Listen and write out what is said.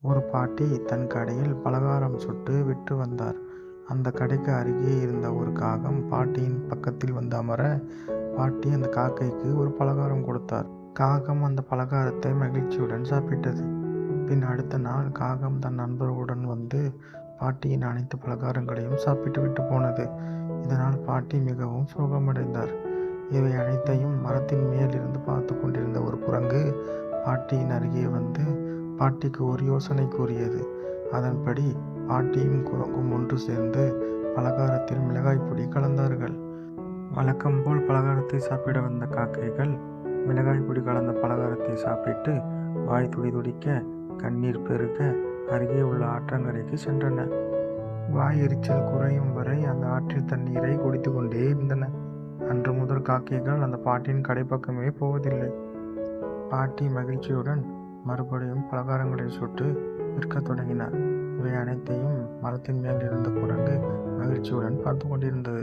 ஒரு பாட்டி தன் கடையில் பலகாரம் சுட்டு விற்று வந்தார். அந்த கடைக்கு அருகே இருந்த ஒரு காகம் பாட்டியின் பக்கத்தில் வந்து அமர, பாட்டி அந்த காக்கைக்கு ஒரு பலகாரம் கொடுத்தார். காகம் அந்த பலகாரத்தை மகிழ்ச்சியுடன் சாப்பிட்டது. பின் அடுத்த நாள் காகம் தன் நண்பர்களுடன் வந்து பாட்டியின் அனைத்து பலகாரங்களையும் சாப்பிட்டு விட்டு போனது. இதனால் பாட்டி மிகவும் சோகமடைந்தார். இவை அனைத்தையும் மரத்தின் மேல் இருந்து பார்த்து கொண்டிருந்த ஒரு குரங்கு பாட்டியின் அருகே வந்து பாட்டிக்கு ஒரு யோசனை கூறியது. அதன்படி பாட்டியும் குரங்கும் ஒன்று சேர்ந்து பலகாரத்தில் மிளகாய் பொடி கலந்தார்கள். வழக்கம் போல் பலகாரத்தை சாப்பிட வந்த காக்கைகள் மிளகாய் பொடி கலந்த பலகாரத்தை சாப்பிட்டு வாய் துடிதுடிக்க, கண்ணீர் பெருக அருகே உள்ள ஆற்றங்கரைக்கு சென்றன. வாய் எரிச்சல் குறையும் வரை அந்த ஆற்றில் தண்ணீரை குடித்து கொண்டே இருந்தன. அன்று முதல் காக்கைகள் அந்த பாட்டியின் கடைப்பக்கமே போவதில்லை. பாட்டி மகிழ்ச்சியுடன் மறுபடியும் பலகாரங்களை சுட்டு விற்கத் தொடங்கினார். இவை அனைத்தையும் மரத்தின் மேல் இருந்த குரங்கு மகிழ்ச்சியுடன் பார்த்து கொண்டிருந்தது.